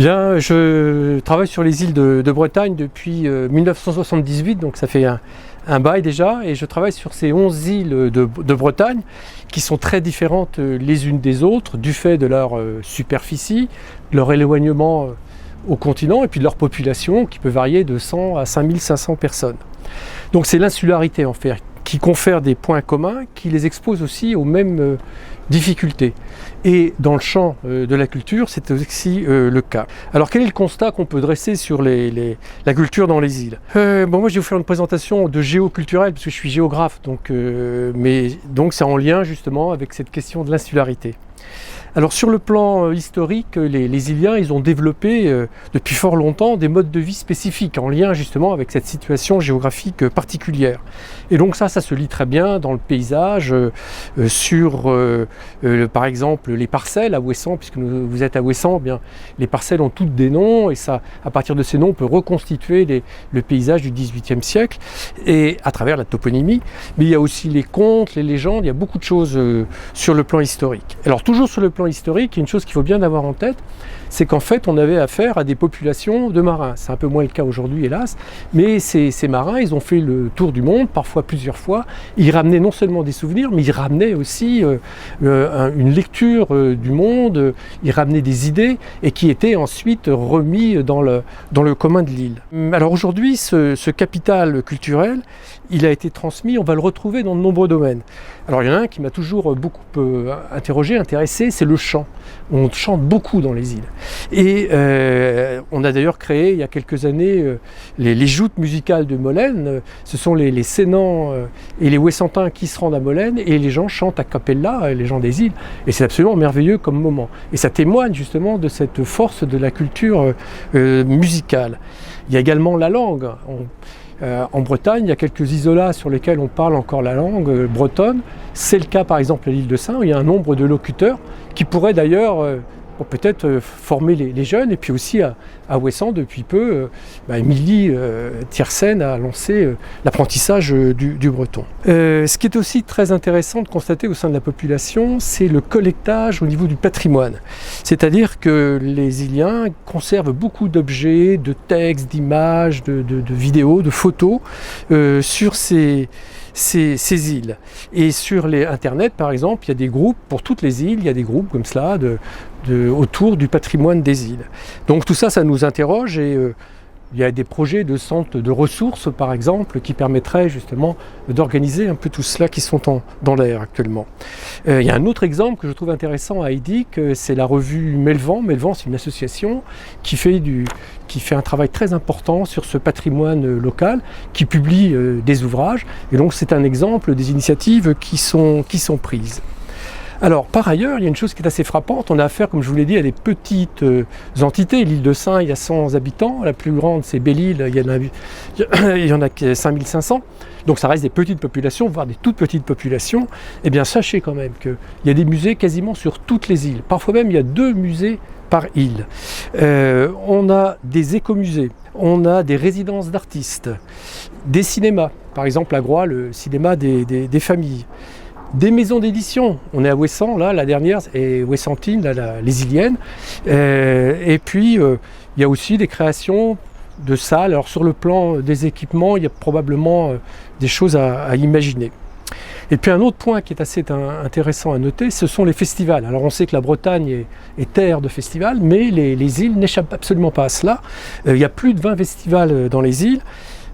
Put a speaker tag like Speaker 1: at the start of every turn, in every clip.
Speaker 1: Bien, je travaille sur les îles de Bretagne depuis 1978, donc ça fait un bail déjà, et je travaille sur ces 11 îles de Bretagne qui sont très différentes les unes des autres du fait de leur superficie, de leur éloignement au continent et puis de leur population qui peut varier de 100 à 5500 personnes. Donc c'est l'insularité en fait qui confère des points communs, qui les expose aussi aux mêmes difficultés. Et dans le champ de la culture, c'est aussi le cas. Alors quel est le constat qu'on peut dresser sur la culture dans les îles? Moi je vais vous faire une présentation de géoculturelle, parce que je suis géographe, donc c'est en lien justement avec cette question de l'insularité. Alors sur le plan historique, les Iliens, ils ont développé depuis fort longtemps des modes de vie spécifiques en lien justement avec cette situation géographique particulière. Et donc ça se lit très bien dans le paysage, par exemple les parcelles à Ouessant, puisque vous êtes à Ouessant, eh bien, les parcelles ont toutes des noms et ça, à partir de ces noms, on peut reconstituer le paysage du XVIIIe siècle et à travers la toponymie. Mais il y a aussi les contes, les légendes, il y a beaucoup de choses sur le plan historique. Alors toujours sur le plan historique, une chose qu'il faut bien avoir en tête, c'est qu'en fait on avait affaire à des populations de marins. C'est un peu moins le cas aujourd'hui hélas, mais ces marins, ils ont fait le tour du monde, parfois plusieurs fois. Ils ramenaient non seulement des souvenirs, mais ils ramenaient aussi une lecture du monde, ils ramenaient des idées et qui étaient ensuite remis dans le commun de l'île. Alors aujourd'hui, ce capital culturel, il a été transmis, on va le retrouver dans de nombreux domaines. Alors il y en a un qui m'a toujours beaucoup interrogé, intéressé, c'est le chant. On chante beaucoup dans les îles. Et on a d'ailleurs créé il y a quelques années les joutes musicales de Molène. Ce sont les Sénans et les Ouessantins qui se rendent à Molène et les gens chantent a cappella, les gens des îles. Et c'est absolument merveilleux comme moment. Et ça témoigne justement de cette force de la culture musicale. Il y a également la langue. En Bretagne, il y a quelques isolats sur lesquels on parle encore la langue bretonne. C'est le cas par exemple à l'île de Sein, où il y a un nombre de locuteurs qui pourraient d'ailleurs peut-être former les jeunes. Et puis aussi à Ouessant, depuis peu, Émilie Thiersen a lancé l'apprentissage du breton. Ce qui est aussi très intéressant de constater au sein de la population, c'est le collectage au niveau du patrimoine. C'est-à-dire que les Iliens conservent beaucoup d'objets, de textes, d'images, de vidéos, de photos sur ces îles. Et sur les Internet, par exemple, il y a des groupes, pour toutes les îles, il y a des groupes comme cela autour du patrimoine des îles. Donc tout ça nous interroge et il y a des projets de centres de ressources, par exemple, qui permettraient justement d'organiser un peu tout cela qui sont dans l'air actuellement. Il y a un autre exemple que je trouve intéressant à Eydic, c'est la revue Melvan. Melvan, c'est une association qui fait un travail très important sur ce patrimoine local, qui publie des ouvrages. Et donc c'est un exemple des initiatives qui sont prises. Alors, par ailleurs, il y a une chose qui est assez frappante. On a affaire, comme je vous l'ai dit, à des petites entités. L'île de Sein, il y a 100 habitants. La plus grande, c'est Belle-Île, il y en a 5500. Donc ça reste des petites populations, voire des toutes petites populations. Eh bien, sachez quand même qu'il y a des musées quasiment sur toutes les îles. Parfois même, il y a 2 musées par île. On a des écomusées, on a des résidences d'artistes, des cinémas. Par exemple, à Groix, le cinéma des familles. Des maisons d'édition, on est à Ouessant, là, la dernière, et Ouessantine, là, les Iliennes. Et puis, il y a aussi des créations de salles. Alors, sur le plan des équipements, il y a probablement des choses à imaginer. Et puis, un autre point qui est assez intéressant à noter, ce sont les festivals. Alors, on sait que la Bretagne est terre de festivals, mais les îles n'échappent absolument pas à cela. Il y a plus de 20 festivals dans les îles.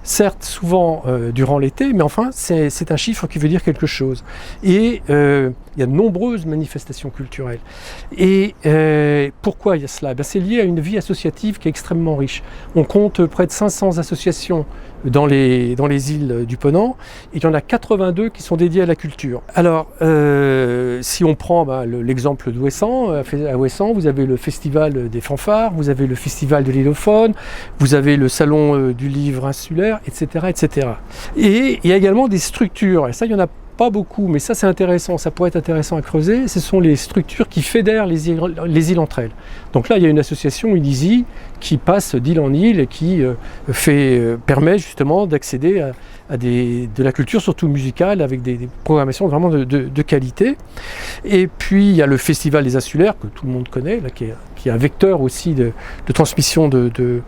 Speaker 1: Certes, souvent durant l'été, mais enfin, c'est un chiffre qui veut dire quelque chose. Et il y a de nombreuses manifestations culturelles. Et pourquoi il y a cela? C'est lié à une vie associative qui est extrêmement riche. On compte près de 500 associations dans les îles du Ponant, et il y en a 82 qui sont dédiées à la culture. Alors, si on prend l'exemple d'Ouessant, à Ouessant, vous avez le festival des fanfares, vous avez le festival de l'Ilophone, vous avez le salon du livre insulaire, etc., etc. Et il y a également des structures, et ça, il y en a pas beaucoup, mais ça c'est intéressant, ça pourrait être intéressant à creuser, ce sont les structures qui fédèrent les îles entre elles. Donc là, il y a une association, Unisi, qui passe d'île en île et qui permet justement d'accéder à de la culture, surtout musicale, avec des programmations vraiment de qualité. Et puis, il y a le Festival des Insulaires, que tout le monde connaît, là, qui est un vecteur aussi de transmission de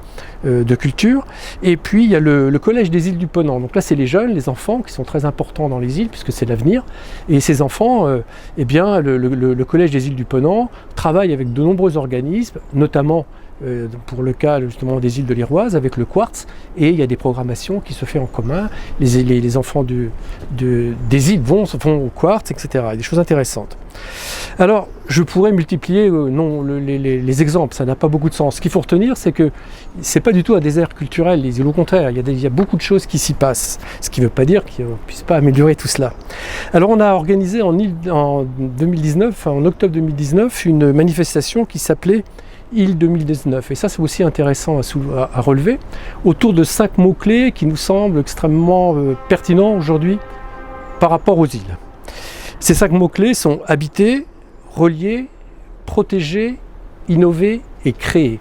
Speaker 1: culture. Et puis, il y a le Collège des îles du Ponant. Donc là, c'est les jeunes, les enfants, qui sont très importants dans les îles, puisque c'est l'avenir. Et ces enfants, eh bien, le Collège des îles du Ponant travaille avec de nombreux organismes, notamment pour le cas justement des îles de l'Iroise avec le Quartz, et il y a des programmations qui se font en commun. Les enfants des îles vont au Quartz, etc. Il y a des choses intéressantes. Alors, je pourrais multiplier les exemples, ça n'a pas beaucoup de sens. Ce qu'il faut retenir, c'est que c'est pas du tout un désert culturel, les îles, au contraire, il y a beaucoup de choses qui s'y passent, ce qui ne veut pas dire qu'on ne puisse pas améliorer tout cela. Alors, on a organisé en 2019, en octobre 2019, une manifestation qui s'appelait Île 2019. Et ça, c'est aussi intéressant à relever, autour de 5 mots-clés qui nous semblent extrêmement pertinents aujourd'hui par rapport aux îles. Ces 5 mots-clés sont habiter, relier, protéger, innover et créer.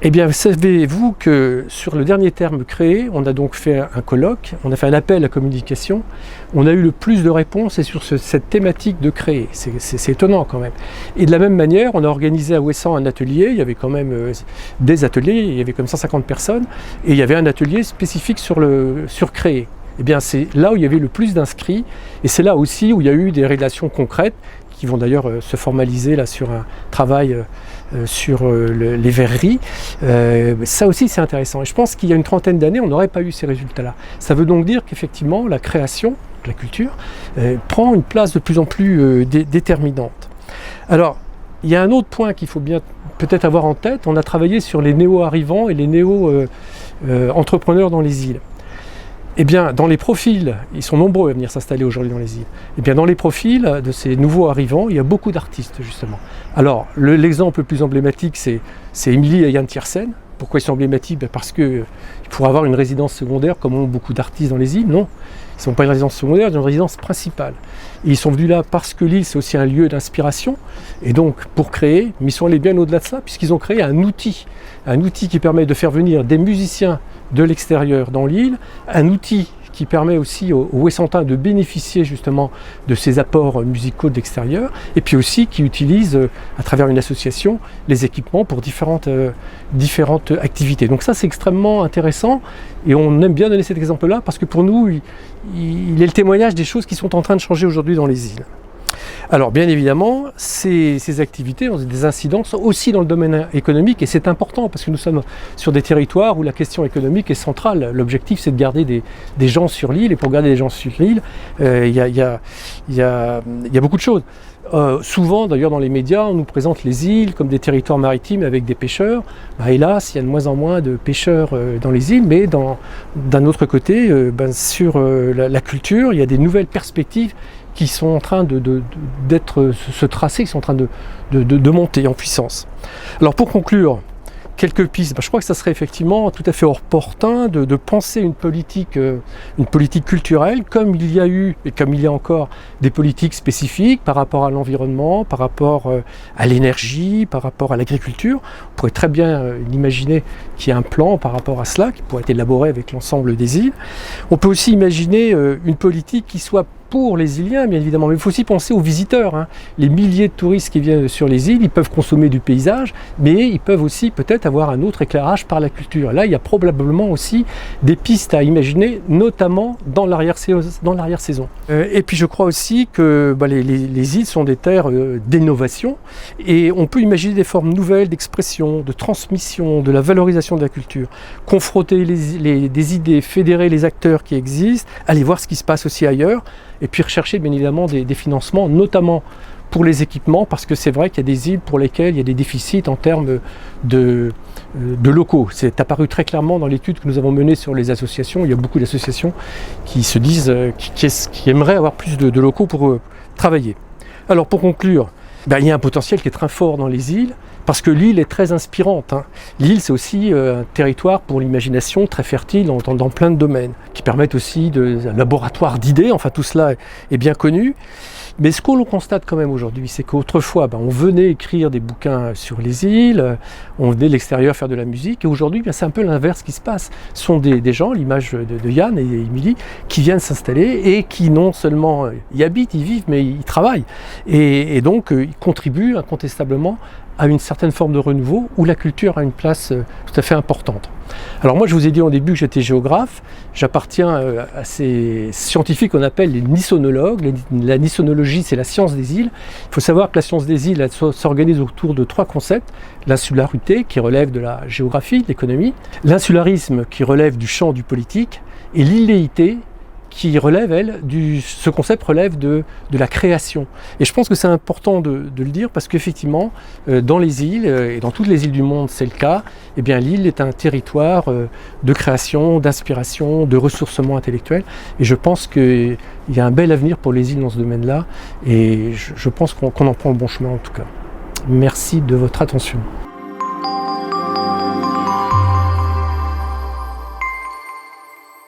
Speaker 1: Eh bien, savez-vous que sur le dernier terme créer, on a donc fait un colloque, on a fait un appel à la communication, on a eu le plus de réponses et sur cette thématique de créer. C'est étonnant quand même. Et de la même manière, on a organisé à Ouessant un atelier, il y avait quand même des ateliers, il y avait comme 150 personnes, et il y avait un atelier spécifique sur créer. Eh bien, c'est là où il y avait le plus d'inscrits, et c'est là aussi où il y a eu des relations concrètes, qui vont d'ailleurs se formaliser là sur un travail sur les verreries. Ça aussi c'est intéressant. Et je pense qu'il y a une trentaine d'années, on n'aurait pas eu ces résultats-là. Ça veut donc dire qu'effectivement, la création, la culture, prend une place de plus en plus déterminante. Alors, il y a un autre point qu'il faut bien peut-être avoir en tête. On a travaillé sur les néo-arrivants et les néo-entrepreneurs dans les îles. Eh bien, dans les profils, ils sont nombreux à venir s'installer aujourd'hui dans les îles. Eh bien, dans les profils de ces nouveaux arrivants, il y a beaucoup d'artistes, justement. Alors, l'exemple le plus emblématique, c'est Émilie et Yann Tiersen. Pourquoi ils sont emblématiques? Parce que pour avoir une résidence secondaire, comme ont beaucoup d'artistes dans les îles, non. Ils ne sont pas une résidence secondaire, ils ont une résidence principale. Et ils sont venus là parce que l'île, c'est aussi un lieu d'inspiration. Et donc, pour créer, mais ils sont allés bien au-delà de ça, puisqu'ils ont créé un outil qui permet de faire venir des musiciens de l'extérieur dans l'île, un outil qui permet aussi aux Ouessantins de bénéficier justement de ces apports musicaux de l'extérieur, et puis aussi qui utilise à travers une association les équipements pour différentes activités. Donc ça c'est extrêmement intéressant, et on aime bien donner cet exemple-là parce que pour nous il est le témoignage des choses qui sont en train de changer aujourd'hui dans les îles. Alors bien évidemment, ces activités ont des incidences aussi dans le domaine économique, et c'est important parce que nous sommes sur des territoires où la question économique est centrale. L'objectif c'est de garder des gens sur l'île, et pour garder des gens sur l'île, il y a beaucoup de choses. Souvent d'ailleurs dans les médias, on nous présente les îles comme des territoires maritimes avec des pêcheurs. Hélas, il y a de moins en moins de pêcheurs dans les îles, mais d'un autre côté, sur la culture, il y a des nouvelles perspectives qui sont en train d'être se tracer, qui sont en train de monter en puissance. Alors pour conclure, quelques pistes. Je crois que ça serait effectivement tout à fait opportun de penser une politique culturelle, comme il y a eu et comme il y a encore des politiques spécifiques par rapport à l'environnement, par rapport à l'énergie, par rapport à l'agriculture. On pourrait très bien imaginer qu'il y ait un plan par rapport à cela qui pourrait être élaboré avec l'ensemble des îles. On peut aussi imaginer une politique qui soit pour les îliens, bien évidemment, mais il faut aussi penser aux visiteurs. Les milliers de touristes qui viennent sur les îles, ils peuvent consommer du paysage, mais ils peuvent aussi peut-être avoir un autre éclairage par la culture. Là, il y a probablement aussi des pistes à imaginer, notamment dans l'arrière-saison. Et puis je crois aussi que les îles sont des terres d'innovation, et on peut imaginer des formes nouvelles d'expression, de transmission, de la valorisation de la culture. Confronter des idées, fédérer les acteurs qui existent, aller voir ce qui se passe aussi ailleurs, et puis rechercher bien évidemment des financements, notamment pour les équipements, parce que c'est vrai qu'il y a des îles pour lesquelles il y a des déficits en termes de locaux. C'est apparu très clairement dans l'étude que nous avons menée sur les associations. Il y a beaucoup d'associations qui se disent, qui aimeraient avoir plus de locaux pour travailler. Alors pour conclure, Il y a un potentiel qui est très fort dans les îles, parce que l'île est très inspirante. L'île, c'est aussi un territoire pour l'imagination très fertile dans plein de domaines, qui permettent aussi un laboratoire d'idées, enfin tout cela est bien connu. Mais ce qu'on constate quand même aujourd'hui, c'est qu'autrefois, on venait écrire des bouquins sur les îles, on venait de l'extérieur faire de la musique, et aujourd'hui, c'est un peu l'inverse qui se passe. Ce sont des gens, l'image de Yann et Émilie, qui viennent s'installer et qui non seulement y habitent, y vivent, mais y travaillent. Et donc, ils contribuent incontestablement à une certaine forme de renouveau où la culture a une place tout à fait importante. Alors moi, je vous ai dit au début que j'étais géographe. J'appartiens à ces scientifiques qu'on appelle les nissonologues. La nissonologie, c'est la science des îles. Il faut savoir que la science des îles, elle s'organise autour de 3 concepts. L'insularité, qui relève de la géographie, de l'économie. L'insularisme, qui relève du champ du politique. Et l'illéité, qui relève, ce concept relève de la création. Et je pense que c'est important de le dire parce qu'effectivement, dans les îles, et dans toutes les îles du monde c'est le cas, l'île est un territoire de création, d'inspiration, de ressourcement intellectuel. Et je pense qu'il y a un bel avenir pour les îles dans ce domaine-là. Et je pense qu'on en prend le bon chemin en tout cas. Merci de votre attention.